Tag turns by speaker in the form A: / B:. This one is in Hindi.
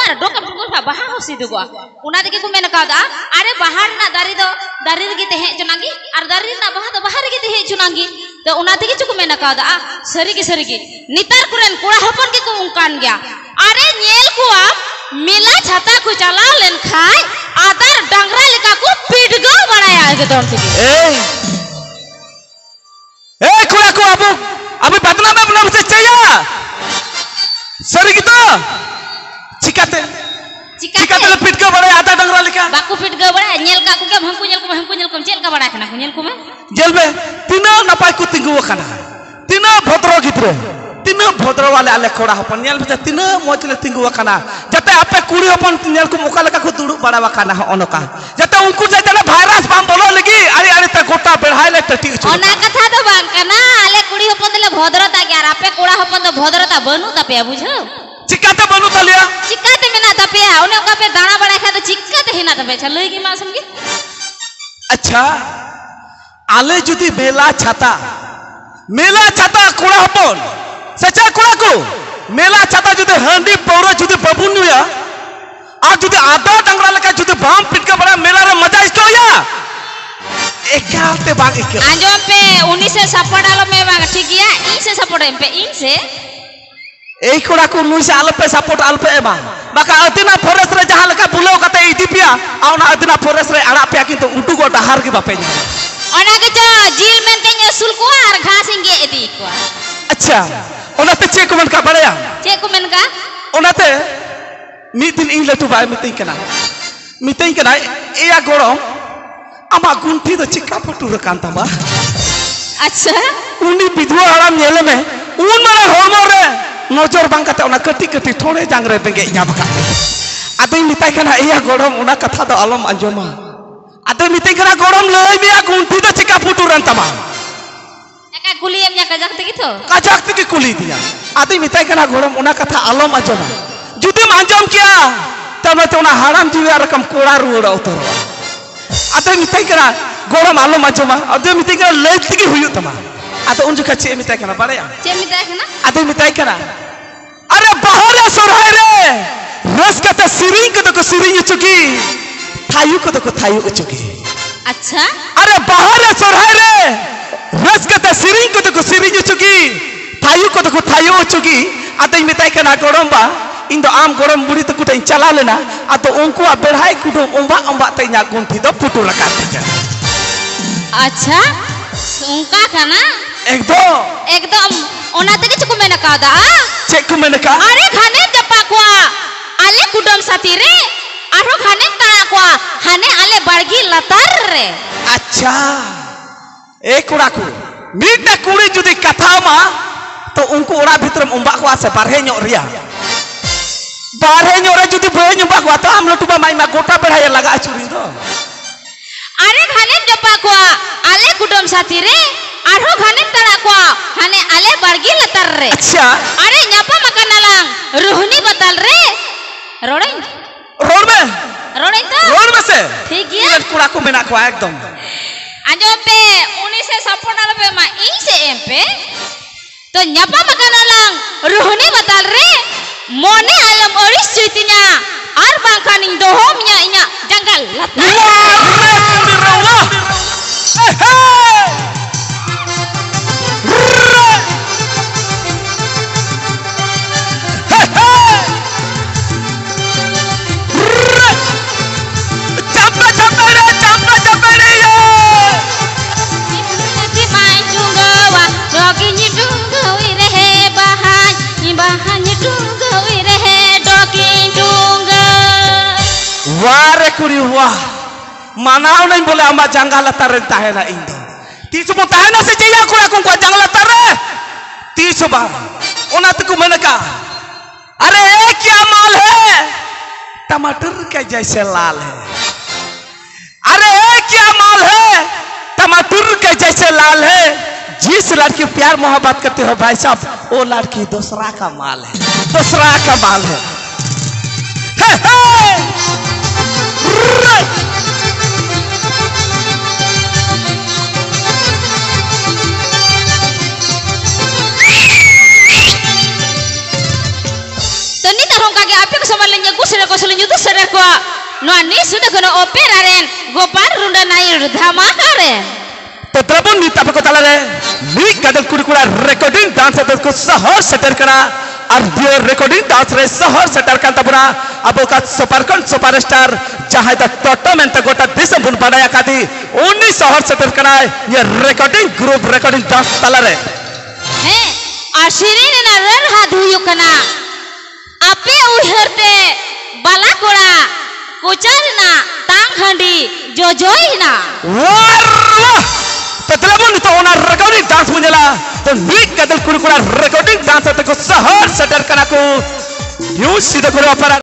A: और डोका डोका बाहा होसी दुगो उना देके को मेन कादा अरे बाहर ना दारी गे तेहे चनागी और दारी ना बाहर गे तेहे चुनागी तो उना देके चुको मेन कादा सरीगे नितार कुरेन कोड़ा हपन के को उनकान गया अरे नेल को मेला छाता को चला लेन खाय आदर डांगरा लेका को पिटगो बनाया है दौड़ से
B: ए कोड़ा को अबे बदना में बना मुझे चाहिए सरी की तो चिकाते पिटगो बड़ा आदर डांगरा लेका
A: बाकू पिटगो बड़ा नेल का को के हमको चेल का बड़ा खाना नेल को में
B: जेल में तीनों नपाय को तिंगु खाना तीनों भद्रो गिद्रे तीनों भद्रो वाले आले कोड़ा हपन नेल में तीनों मोच ले तिंगु खाना जते आपे कुड़ी हपन नेल को मुका लेका को दुड़ु बड़ा वाखाना ओनका जते उनको जते वायरस बाम बोलो लगी अरे ते गोटा बेढ़ाई ले टटी
A: ओना कथा तो बांग कना आले कुड़ी हपन ले भद्रता ग्यार आपे कोड़ा हपन तो भद्रता बनू तपे बुझो
B: चिकाते बनू तलिया
A: चिकाते में ना तपे ओने ओका पे दाना बड़ा खा तो चिकाते ही ना तपे चलो की मासम की
B: अच्छा आले जुदी मेला छाता कोड़ा हपन सच्चा कोड़ा को मेला छाता जुदी हंडी पौरा जुदी बबुन नुया और जुदी आदो डांगरा लेका जुदी बाम पिटका बड़ा मेला रे मजा इसको या एकाते बाग एक
A: आंजो पे 19 से सपोर्ट आलो में बाग ठीक गया इन से सपोर्ट पे इन से
B: ए कोड़ा को 19 से आलो पे सपोर्ट आलो पे बा बाका अतिना फॉरेस्ट रे जहां लेका बुलो कते इदिपिया आउना अतिना फॉरेस्ट रे आड़ा पे किंतु उंटू को डहार के बापे
A: ओना के जो जील में के सुल को और घास इंगे इदी को
B: अच्छा ओनाते चे कमेंट का बड़या
A: चे कमेंट का
B: ओनाते मिदिन इन लटू बाय मितई कना एया गोरम आमा गुंठी दो चिका पटू रकान तमा
A: अच्छा
B: उनी विधवा हराम नेले में उन माने होमो रे नजर बांग कते ओना कटी थोड़े जांगरे बेंगे इया बका आदई मितई कना एया गोरम ओना कथा दो आलम अंजमा आदई मितई कना गोरम लई बिया गुंठी दो चिका पटू रन तमा
A: एका कुली एम या
B: कजाक की कुली दिया आदई मितई कना गोरम ओना कथा आलम अंजमा जुदी अंजम किया तब तो ना हराम जीवा रकम कोड़ा रुड़ा उतर आदे मितई करा गोरम आलो मजमा आदे मितई करा लेट की हुई तमा आदे उन जका चे मितई करा बारे
A: चे मितई करा
B: आदे मितई करा अरे बाहर सोरहाय रे रस कते सिरिंग को सिरिंग चुकी थायु को थायु चुकी
A: अच्छा
B: अरे बाहर सोरहाय रे रस कते सिरिंग को सिरिंग चुकी थायु को थायु चुकी आदे मितई करा गोरम बा इन दो आम गोरम बुढ़ी तो कुछ चला लेना आ तो उनको बेढ़ाई कुटुम उम्बा तैया गुंठी दो पुटू लगा दे
A: अच्छा उनका खाना एकदम ओनाते के चुको मैंने कहा दा
B: चेक मैंने कहा
A: अरे खाने जपा कोआ आले कुटुम साथी रे आरो खाने तड़ा कोआ खाने आले बड़गी लतर रे
B: अच्छा एक उड़ा को मीट कुड़ी जुदी कथा मा तो उनको उड़ा भीतर उम्बा को से बारहे न्यो रिया बारहे न्योरे जुदी भय न्योबा को तो हम लटुबा माई मा गोटा बेढ़ाई लगा चुरी दो
A: अरे खाने जपा कोआ आले कुटुम साथी रे आरो खाने तड़ा कोआ खाने आले बड़गी लतर रे
B: अच्छा
A: अरे न्यापा मकानालांग रोहनी बतल रे रोड में
B: से
A: ठीक है
B: ये कुड़ा को मेना को एकदम
A: आजो पे 19 से सपोर्ट आलो पे मा इन से एम पे तो न्यापा मकानालांग रोहनी बतल रे मोने आलम ओरिस चुतिnya ar bangkaning dohomnya inya janggal
B: वारे कुड़ी वाह मानाव नहीं बोले अम्मा जंगल तारे ताहे ना इन तीस बो ताहे ना से जिया कुड़ा को जंगल तारे 30 बार ओना तक मैंने कहा अरे क्या माल है टमाटर के जैसे लाल है अरे क्या माल है टमाटर के जैसे लाल है जिस लड़की प्यार मोहब्बत करते हो भाई साहब वो लड़की दूसरा का माल है
A: तो नी तरह का आप संभाल लेंगे कुछ selunya itu sadar ko nuani sudah kena operaren Gopal Runda Nair Dhamakaren.
B: Tetrapun di tapi kota lare nik kadang kura recording dance itu sahar setter kena audio recording dance re sahar setter kan tabuna abokat superstar jahai tak toto menta gota disam pun padaya kati uni sahar setter kena ya recording group recording dance talare
A: he ashirin na rer hadhuyu kana ape uherte balakora kucarna tang handi jojoina
B: warwah tetrapun itu ona recording dance menjala तो nik kadang kura recording dance itu sahar setter kena ku you sida kura para